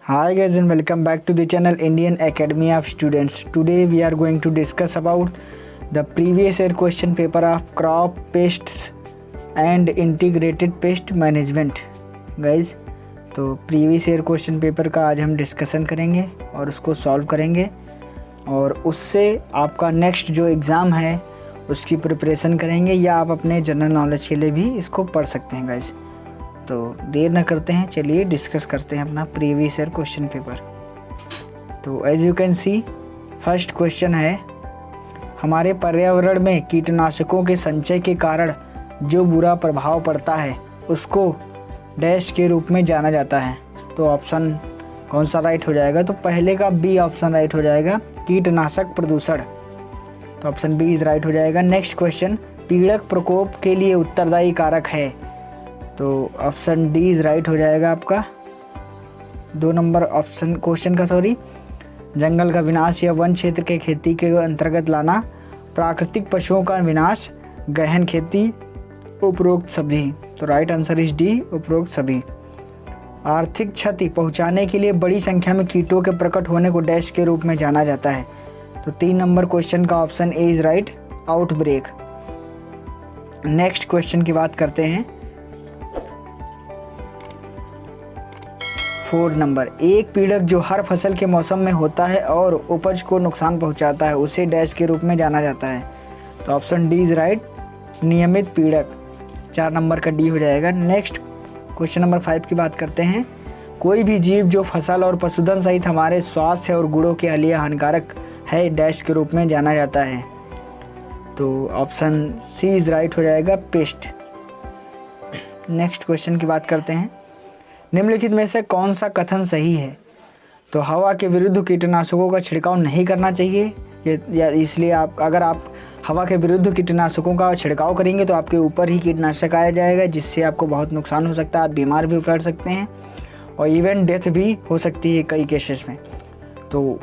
Hi guys and welcome back to the channel Indian Academy of Students. Today we are going to discuss about the previous year question paper of crop pests and integrated pest management. Guys, तो previous year question paper का आज हम discussion करेंगे और उसको solve करेंगे और उससे आपका नेक्स्ट जो एग्ज़ाम है उसकी प्रिपरेशन करेंगे या आप अपने जनरल नॉलेज के लिए भी इसको पढ़ सकते हैं गाइस। तो देर न करते हैं, चलिए डिस्कस करते हैं अपना प्रीवियस ईयर क्वेश्चन पेपर। तो as you can see first question है, हमारे पर्यावरण में कीटनाशकों के संचय के कारण जो बुरा प्रभाव पड़ता है उसको डैश के रूप में जाना जाता है। तो ऑप्शन कौन सा राइट हो जाएगा? तो पहले का बी ऑप्शन राइट हो जाएगा, कीटनाशक प्रदूषण। तो ऑप्शन बी इज राइट हो जाएगा। नेक्स्ट क्वेश्चन, पीड़क प्रकोप के लिए उत्तरदायी कारक है। तो ऑप्शन डी इज राइट हो जाएगा आपका। 2 नंबर ऑप्शन क्वेश्चन का जंगल का विनाश या वन क्षेत्र के खेती के अंतर्गत लाना, प्राकृतिक पशुओं का विनाश, गहन खेती, उपरोक्त सभी। तो राइट आंसर इज डी, उपरोक्त सभी। आर्थिक क्षति पहुंचाने के लिए बड़ी संख्या में कीटों के प्रकट होने को डैश के रूप में जाना जाता है। तो 3 नंबर क्वेश्चन का option A is right, outbreak. Next question की बात करते हैं। 4 नंबर, एक पीड़क जो हर फसल के मौसम में होता है और उपज को नुकसान पहुंचाता है उसे डैश के रूप में जाना जाता है। तो ऑप्शन डी इज राइट, नियमित पीड़क। 4 नंबर का डी हो जाएगा। नेक्स्ट क्वेश्चन नंबर 5 की बात करते हैं। कोई भी जीव जो फसल और पशुधन सहित हमारे स्वास्थ्य और गुणों के लिए हानिकारक है डैश के रूप में जाना जाता है। तो ऑप्शन सी इज राइट हो जाएगा, पेस्ट। नेक्स्ट क्वेश्चन की बात करते हैं। निम्नलिखित में से कौन सा कथन सही है? तो हवा के विरुद्ध कीटनाशकों का छिड़काव नहीं करना चाहिए, या इसलिए अगर आप हवा के विरुद्ध कीटनाशकों का छिड़काव करेंगे तो आपके ऊपर ही कीटनाशक आया जाएगा, जिससे आपको बहुत नुकसान हो सकता है, आप बीमार भी पड़ सकते हैं और इवन डेथ भी हो सकती है कई केसेस में। तो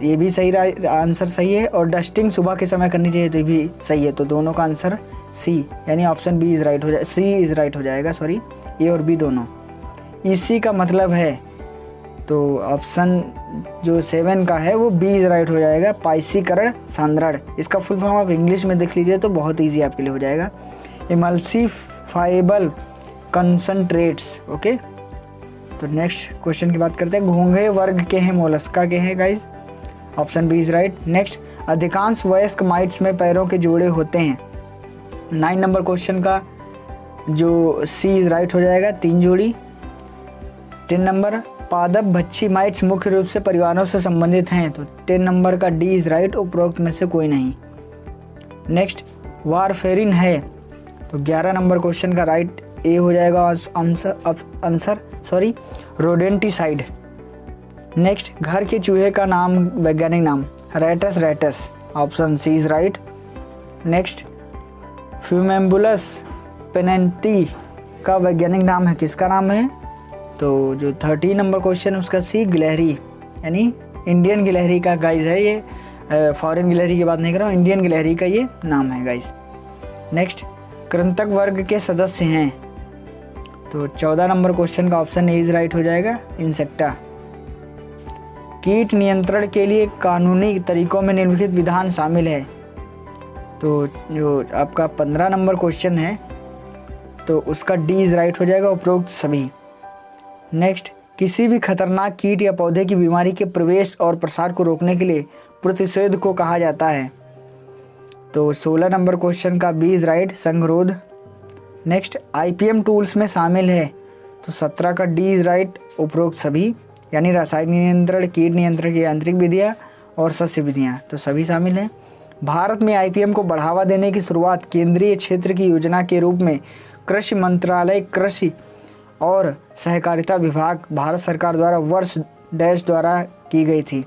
ये भी सही आंसर सही है। और डस्टिंग सुबह के समय करनी चाहिए, तो भी सही है। तो दोनों का आंसर सी यानी ऑप्शन बी इज राइट हो जाए, सी इज राइट हो जाएगा, सॉरी, ए और बी दोनों। इसी का मतलब है, तो ऑप्शन जो 7 का है वो बी इज राइट हो जाएगा, पाइसीकरण सांद्रण। इसका फुल फॉर्म आप इंग्लिश में देख लीजिए तो बहुत ईजी आपके लिए हो जाएगा, इमल्सिफाइबल कंसंट्रेट्स। ओके, तो नेक्स्ट क्वेश्चन की बात करते हैं। घोंघे वर्ग के हैं, मोलस्का के हैं guys. Option B is right. Next, अधिकांश वयस्क माइट्स में पैरों के जोड़े होते हैं। 9 नंबर क्वेश्चन का जो सी इज राइट हो जाएगा, 3 जोड़ी। 10 नंबर, पादप भक्षी माइट्स मुख्य रूप से परिवारों से संबंधित हैं। तो 10 नंबर का डी इज राइट, उपरोक्त में से कोई नहीं। नेक्स्ट, वारफेरिन है। तो 11 नंबर क्वेश्चन का राइट ए हो जाएगा आंसर, सॉरी, रोडेंटिसाइड। नेक्स्ट, घर के चूहे का नाम, वैज्ञानिक नाम, रेटस रेटस। Option C is right. Next, फ्यूमेम्बुलस पेनेंटी का वैज्ञानिक नाम है, किसका नाम है? तो जो 13 नंबर क्वेश्चन है उसका सी, गिलहरी, यानी इंडियन गिलहरी का गाइज है ये, फॉरेन गिलहरी की बात नहीं कर रहा हूँ, इंडियन गिलहरी का ये नाम है गाइज। नेक्स्ट, कृंतक वर्ग के सदस्य हैं। तो 14 नंबर क्वेश्चन का ऑप्शन ए इज राइट हो जाएगा, इंसेक्टा। कीट नियंत्रण के लिए कानूनी तरीकों में निम्नलिखित विधान शामिल है। तो जो आपका 15 नंबर क्वेश्चन है तो उसका डी इज राइट हो जाएगा, उपरोक्त सभी। नेक्स्ट, किसी भी खतरनाक कीट या पौधे की बीमारी के प्रवेश और प्रसार को रोकने के लिए प्रतिषेध को कहा जाता है। तो 16 नंबर क्वेश्चन का बी इज राइट, संगरोध। नेक्स्ट, आईपीएम टूल्स में शामिल है। तो 17 का डी इज राइट, उपरोक्त सभी, यानी रासायनिक नियंत्रण, कीट नियंत्रण की यांत्रिक विधियाँ और सस्य विधियाँ, तो सभी शामिल हैं। भारत में आईपीएम को बढ़ावा देने की शुरुआत केंद्रीय क्षेत्र की योजना के रूप में कृषि मंत्रालय, कृषि और सहकारिता विभाग, भारत सरकार द्वारा वर्ष डैश द्वारा की गई थी।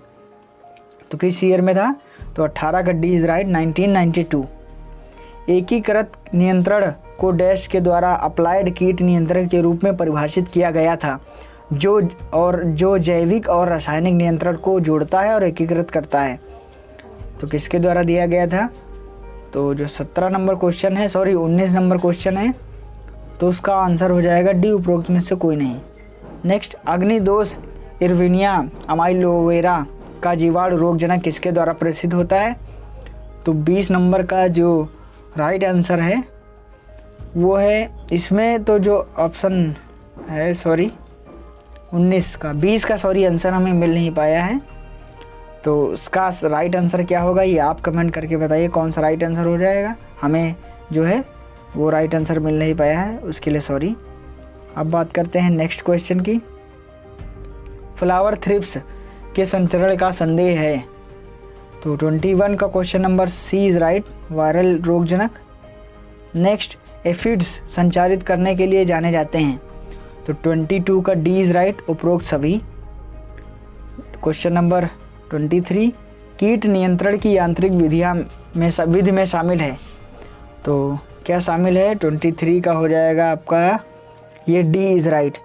तो किस ईयर में था? तो 18 का डी इज राइट, 1992। एकीकृत नियंत्रण को डैश के द्वारा अप्लाइड कीट नियंत्रण के रूप में परिभाषित किया गया था, जो जैविक और रासायनिक नियंत्रण को जोड़ता है और एकीकृत करता है। तो किसके द्वारा दिया गया था? तो जो 17 नंबर क्वेश्चन है, सॉरी 19 नंबर क्वेश्चन है, तो उसका आंसर हो जाएगा डी, उपरोक्त में से कोई नहीं। नेक्स्ट, अग्निदोष इरविनिया अमाइलोवेरा का जीवाणु रोगजनक किसके द्वारा प्रदर्शित होता है? तो 20 नंबर का जो राइट आंसर है वो है, इसमें तो जो ऑप्शन है 19 का 20 का आंसर हमें मिल नहीं पाया है। तो उसका राइट आंसर क्या होगा ये आप कमेंट करके बताइए, कौन सा राइट आंसर हो जाएगा। हमें जो है वो राइट आंसर मिल नहीं पाया है, उसके लिए सॉरी। अब बात करते हैं नेक्स्ट क्वेश्चन की। फ्लावर थ्रिप्स के संचरण का संदेह है। तो 21 का question number C is right, viral रोगजनक। नेक्स्ट, एफिड्स संचारित करने के लिए जाने जाते हैं। तो 22 का डी इज राइट, उपरोक्त सभी। क्वेश्चन नंबर 23, कीट नियंत्रण की यांत्रिक विधि में शामिल है। तो क्या शामिल है? 23 का हो जाएगा आपका ये डी इज राइट,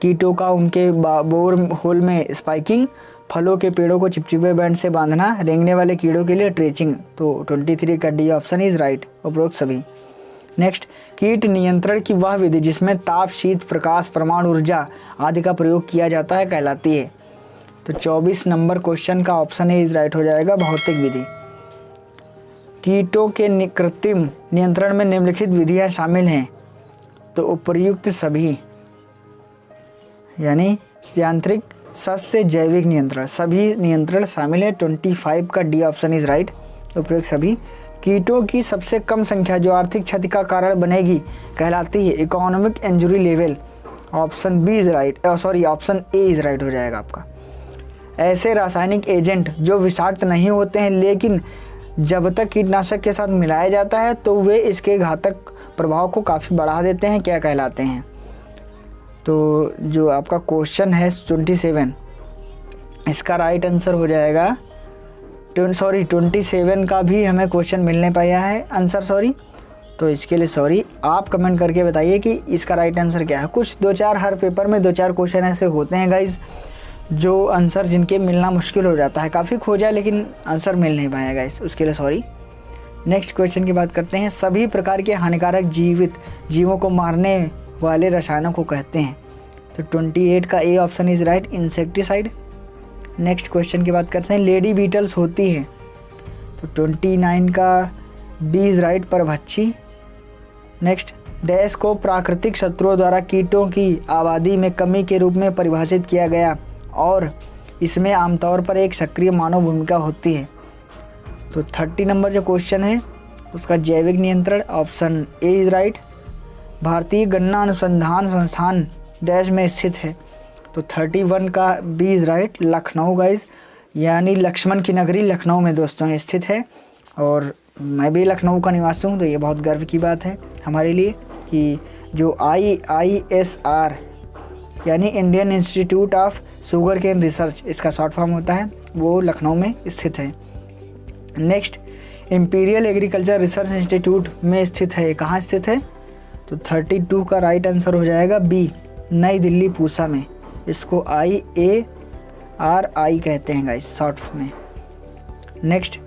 कीटों का उनके बोर होल में स्पाइकिंग, फलों के पेड़ों को चिपचिपे बैंड से बांधना, रेंगने वाले कीड़ों के लिए ट्रेचिंग। तो 23 का डी ऑप्शन इज राइट, उपरोक्त सभी। नेक्स्ट, कीट नियंत्रण की वह विधि जिसमें ताप, शीत, प्रकाश, परमाणु ऊर्जा आदि का प्रयोग किया जाता है कहलाती है। तो 24 नंबर क्वेश्चन का ऑप्शन ए इज राइट हो जाएगा, भौतिक विधि। कीटों के कृत्रिम नियंत्रण में निम्नलिखित विधियां शामिल हैं। तो उपर्युक्त सभी, यानी यांत्रिक, सस्य, जैविक नियंत्रण, सभी नियंत्रण शामिल है। 25 का डी ऑप्शन इज राइट, उपयुक्त सभी। कीटों की सबसे कम संख्या जो आर्थिक क्षति का कारण बनेगी कहलाती है economic injury level. Option B is right, option A is right हो जाएगा आपका। ऐसे रासायनिक एजेंट जो विषाक्त नहीं होते हैं लेकिन जब तक कीटनाशक के साथ मिलाया जाता है तो वे इसके घातक प्रभाव को काफ़ी बढ़ा देते हैं, क्या कहलाते हैं? तो जो आपका क्वेश्चन है 27, इसका राइट आंसर हो जाएगा 27 का भी हमें क्वेश्चन मिलने पाया है आंसर, तो इसके लिए सॉरी। आप कमेंट करके बताइए कि इसका राइट आंसर क्या है। कुछ 2-4 हर पेपर में 2-4 क्वेश्चन ऐसे होते हैं गाइज जो आंसर जिनके मिलना मुश्किल हो जाता है, काफ़ी खोजा लेकिन आंसर मिल नहीं पाया गाइज, उसके लिए सॉरी। नेक्स्ट क्वेश्चन की बात करते हैं। सभी प्रकार के हानिकारक जीवित जीवों को मारने वाले रसायनों को कहते हैं। तो 28 का A option is right, insecticide. Next question की बात करते हैं। लेडी बीटल्स होती है। तो 29 का डी इज राइट, परभक्षी। नेक्स्ट, डैश को प्राकृतिक शत्रुओं द्वारा कीटों की आबादी में कमी के रूप में परिभाषित किया गया और इसमें आमतौर पर एक सक्रिय मानव भूमिका होती है। तो 30 नंबर जो क्वेश्चन है उसका जैविक नियंत्रण, ऑप्शन ए इज राइट। भारतीय गन्ना अनुसंधान संस्थान डैश में स्थित है। तो 31 का B is right, Lucknow guys, यानी लक्ष्मण की नगरी लखनऊ में दोस्तों स्थित है। और मैं भी लखनऊ का निवासी हूँ, तो ये बहुत गर्व की बात है हमारे लिए कि जो IISR यानी Indian institute of sugar cane research, इसका शॉर्ट फॉर्म होता है, वो लखनऊ में स्थित है। Next, imperial agriculture research institute में स्थित है। कहाँ स्थित है? तो 32 का राइट आंसर हो जाएगा बी, नई दिल्ली पूसा में। इसको IARI कहते हैं गाइस शॉर्ट में। नेक्स्ट,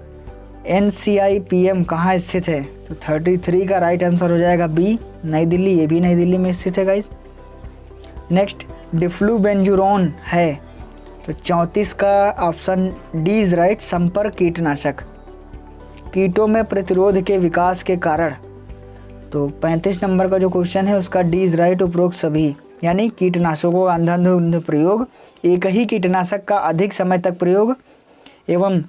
NCIPM कहाँ स्थित है? तो 33 का राइट आंसर हो जाएगा बी, नई दिल्ली, ये भी नई दिल्ली में स्थित है गाइस। नेक्स्ट, डिफ्लूबेंजुरोन है। तो 34 का ऑप्शन डी इज राइट, संपर्क कीटनाशक, कीटों में प्रतिरोध के विकास के कारण। तो 35 नंबर का जो क्वेश्चन है उसका डी इज राइट, उपरोक्त सभी, यानी कीटनाशकों का अंधाधुंध प्रयोग, एक ही कीटनाशक का अधिक समय तक प्रयोग एवं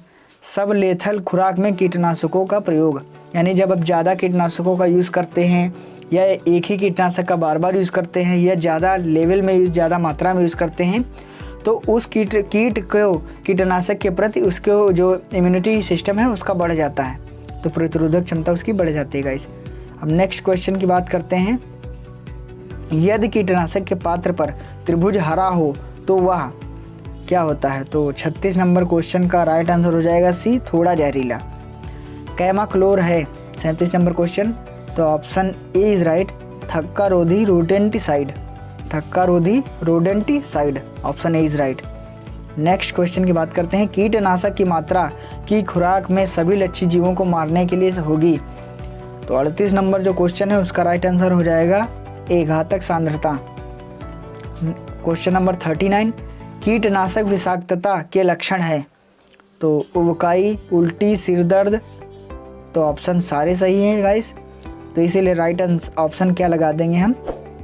सब लेथल खुराक में कीटनाशकों का प्रयोग, यानी जब आप ज़्यादा कीटनाशकों का यूज़ करते हैं या एक ही कीटनाशक का बार बार यूज़ करते हैं या ज़्यादा लेवल में ज़्यादा मात्रा में यूज़ करते हैं तो उस कीट को कीटनाशक के प्रति उसको जो इम्यूनिटी सिस्टम है उसका बढ़ जाता है, तो प्रतिरोधक क्षमता उसकी बढ़ जाती है गाइस। अब नेक्स्ट क्वेश्चन की बात करते हैं। यदि कीटनाशक के पात्र पर त्रिभुज हरा हो तो वह क्या होता है? तो 36 नंबर क्वेश्चन का राइट आंसर हो जाएगा सी, थोड़ा जहरीला। कैमाक्लोर है 37 नंबर क्वेश्चन, तो ऑप्शन ए इज राइट, थक्का रोधी रोडेंटिसाइड, थक्का रोधी rodenticide, option A is right. Next question की बात करते हैं। कीटनाशक की मात्रा की खुराक में सभी लक्षित जीवों को मारने के लिए होगी। तो 38 नंबर जो क्वेश्चन है उसका राइट आंसर हो जाएगा ए, घातक सांद्रता। क्वेश्चन नंबर 39, कीटनाशक विषाक्तता के लक्षण है? तो उबकाई, उल्टी, सिरदर्द। तो ऑप्शन सारे सही हैं गाइस, तो इसीलिए राइट ऑप्शन क्या लगा देंगे हम?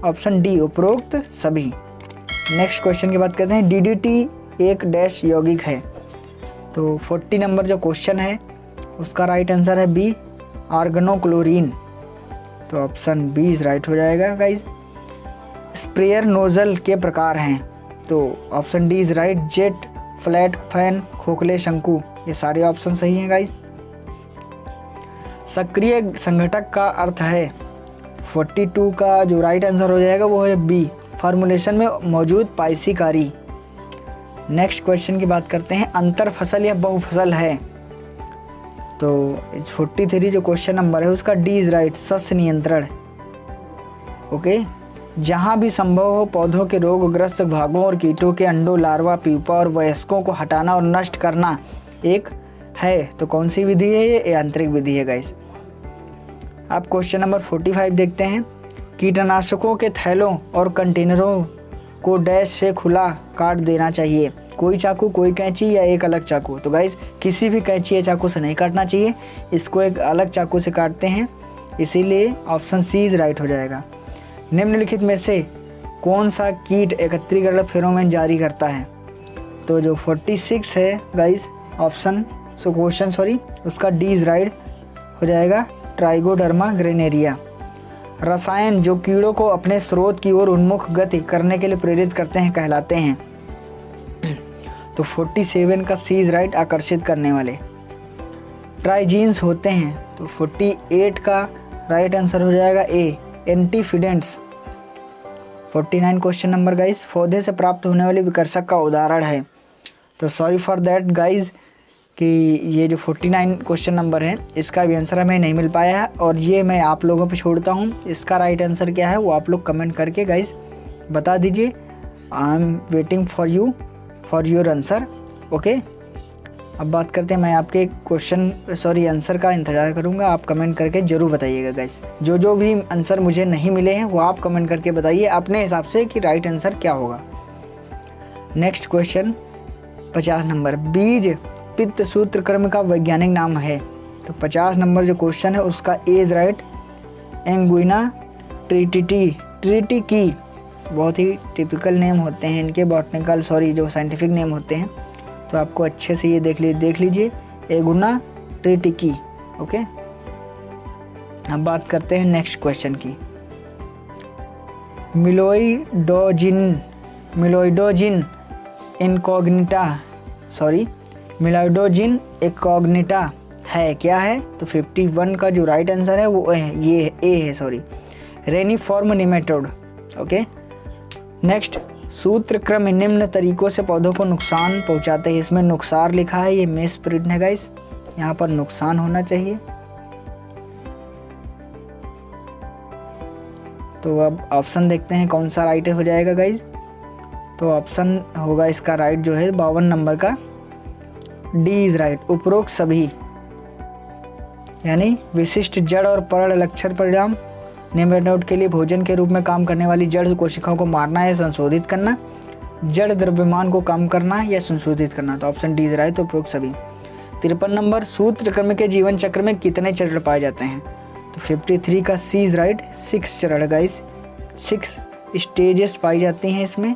ऑप्शन डी, उपरोक्त सभी। नेक्स्ट क्वेश्चन की बात करते हैं। डीडीटी एक डैश यौगिक है? तो 40 नंबर जो क्वेश्चन है उसका राइट आंसर है बी, आर्गनोक्लोरीन। तो ऑप्शन बी राइट हो जाएगा गाइस। स्प्रेयर नोजल के प्रकार हैं? तो option D is right, jet, flat, fan, खोखले, शंकु। ये सारे ऑप्शन सही हैं गाइस। सक्रिय संघटक का अर्थ है? 42 का जो राइट आंसर हो जाएगा वो है बी, फार्मूलेशन में मौजूद पाइसीकारी। नेक्स्ट क्वेश्चन की बात करते हैं। अंतर फसल या बहुफसल है? तो 43 जो क्वेश्चन नंबर है उसका डी इज राइट, सस्य नियंत्रण। ओके, जहाँ भी संभव हो पौधों के रोगग्रस्त भागों और कीटों के अंडों, लार्वा, प्यूपा और वयस्कों को हटाना और नष्ट करना एक है। तो कौन सी विधि है? ये यांत्रिक विधि है गाइस। आप क्वेश्चन नंबर 45 देखते हैं। कीटनाशकों के थैलों और कंटेनरों को डैश से खुला काट देना चाहिए? कोई चाकू, कोई कैंची या एक अलग चाकू? तो गाइस किसी भी कैंची या चाकू से नहीं काटना चाहिए, इसको एक अलग चाकू से काटते हैं, इसीलिए ऑप्शन सी इज राइट हो जाएगा। निम्नलिखित में से कौन सा कीट एकत्रीकरण फेरोमोन जारी करता है? तो जो 46 है गाइस ऑप्शन क्वेश्चन उसका डी इज राइट हो जाएगा, ट्राइगोडर्मा ग्रेनेरिया। रसायन जो कीड़ों को अपने स्रोत की ओर उन्मुख गति करने के लिए प्रेरित करते हैं कहलाते हैं? तो 47 का सी इज राइट, आकर्षित करने वाले। ट्राइजीन्स होते हैं? तो 48 का राइट आंसर हो जाएगा ए, एंटीफिडेंट्स। 49 क्वेश्चन नंबर गाइस। पौधे से प्राप्त होने वाली विकर्षक का उदाहरण है? तो सॉरी फॉर दैट गाइस कि ये जो 49 क्वेश्चन नंबर है इसका भी आंसर हमें नहीं मिल पाया है और ये मैं आप लोगों पे छोड़ता हूँ। इसका राइट आंसर क्या है वो आप लोग कमेंट करके गाइस बता दीजिए। I am waiting for your answer. Okay, अब बात करते हैं। मैं आपके आंसर का इंतज़ार करूँगा, आप कमेंट करके ज़रूर बताइएगा गाइस। जो भी आंसर मुझे नहीं मिले हैं वो आप कमेंट करके बताइए अपने हिसाब से कि राइट आंसर क्या होगा। Next question 50 number. बीज पित्त सूत्रक्रम का वैज्ञानिक नाम है? तो 50 नंबर जो क्वेश्चन है उसका ए इज राइट, एंगुइना ट्रिटिकी। बहुत ही टिपिकल नेम होते हैं इनके, बॉटनिकल जो साइंटिफिक नेम होते हैं, तो आपको अच्छे से ये देख लीजिए, एंगुइना ट्रिटिकी। ओके, अब बात करते हैं नेक्स्ट क्वेश्चन की। मिलोइडोजिन इनकॉग्निटा है? क्या है? तो 51 का जो राइट आंसर है वो ये ए है, रेनिफॉर्म निमेटोड। ओके, नेक्स्ट सूत्रक्रम निम्न तरीकों से पौधों को नुकसान पहुंचाते हैं? इसमें नुकसान लिखा है, ये मिस प्रिंट है गाइस, यहाँ पर नुकसान होना चाहिए। तो अब ऑप्शन देखते हैं कौन सा राइट हो जाएगा गाइस। तो ऑप्शन होगा इसका राइट जो है 52 नंबर का डी इज राइट, उपरोक्त सभी। यानी विशिष्ट जड़ और परल लक्षण परिणाम निमेटोड के लिए भोजन के रूप में काम करने वाली जड़ कोशिकाओं को मारना या संशोधित करना, जड़ द्रव्यमान को कम करना या संशोधित करना। तो ऑप्शन डी इज राइट, तो उपरोक्त सभी। 53 नंबर। सूत्रक्रम के जीवन चक्र में कितने चरण पाए जाते हैं? तो 53 का सी इज राइट, 6 चरण गाइस, 6 स्टेजेस पाई जाती हैं इसमें।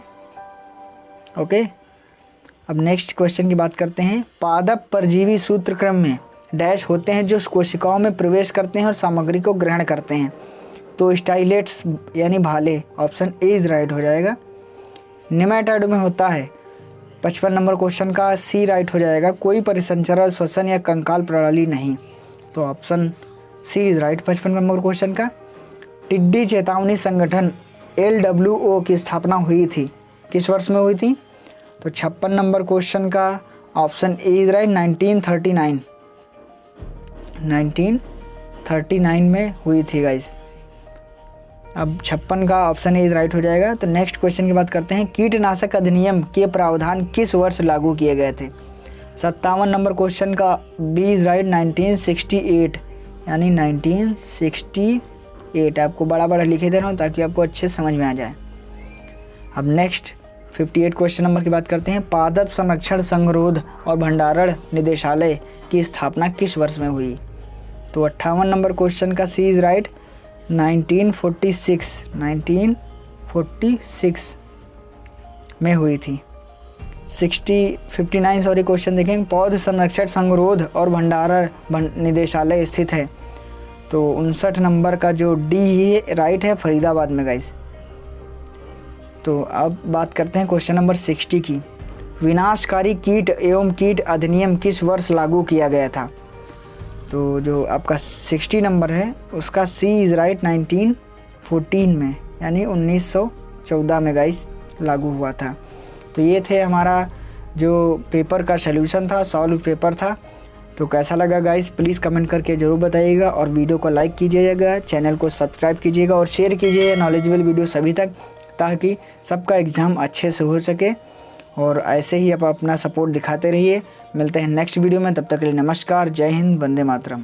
ओके, अब नेक्स्ट क्वेश्चन की बात करते हैं। पादप परजीवी सूत्रक्रम में डैश होते हैं जो कोशिकाओं में प्रवेश करते हैं और सामग्री को ग्रहण करते हैं? तो स्टाइलेट्स यानी भाले। ऑप्शन ए इज राइट हो जाएगा। निमेटोड में होता है? 55 नंबर क्वेश्चन का सी राइट हो जाएगा, कोई परिसंचरण, श्वसन या कंकाल प्रणाली नहीं। तो option C is right 55 number question का। टिड्डी चेतावनी संगठन LWO की स्थापना हुई थी? किस वर्ष में हुई थी? तो 56 नंबर क्वेश्चन का ऑप्शन ए इज राइट, 1939 में हुई थी गाइस। अब 56 का ऑप्शन ए इज राइट हो जाएगा। तो नेक्स्ट क्वेश्चन की बात करते हैं। कीटनाशक अधिनियम के प्रावधान किस वर्ष लागू किए गए थे? 57 नंबर क्वेश्चन का बी इज राइट, 1968 यानी 1968। आपको बड़ा लिखे दे रहा हूँ ताकि आपको अच्छे समझ में आ जाए। अब नेक्स्ट 58 क्वेश्चन नंबर की बात करते हैं। पादप संरक्षण संगरोध और भंडारण निदेशालय की स्थापना किस वर्ष में हुई? तो 58 नंबर क्वेश्चन का सी इज़ राइट, 1946 में हुई थी। 59 क्वेश्चन देखें। पौध संरक्षण संगरोध और भंडारण निदेशालय स्थित है? तो 59 नंबर का जो डी ही राइट है, फरीदाबाद में गाइस। तो अब बात करते हैं क्वेश्चन नंबर 60 की। विनाशकारी कीट एवं कीट अधिनियम किस वर्ष लागू किया गया था? तो जो आपका 60 नंबर है उसका सी इज़ राइट, 1914 में, यानी 1914 में गाइस लागू हुआ था। तो ये थे हमारा जो पेपर का सलूशन था, सॉल्व पेपर था। तो कैसा लगा गाइस प्लीज़ कमेंट करके ज़रूर बताइएगा, और वीडियो को लाइक कीजिएगा, चैनल को सब्सक्राइब कीजिएगा और शेयर कीजिए नॉलेजेबल वीडियो सभी तक, ताकि सबका एग्ज़ाम अच्छे से हो सके। और ऐसे ही आप अपना सपोर्ट दिखाते रहिए। मिलते हैं नेक्स्ट वीडियो में, तब तक के लिए नमस्कार, जय हिंद, वंदे मातरम।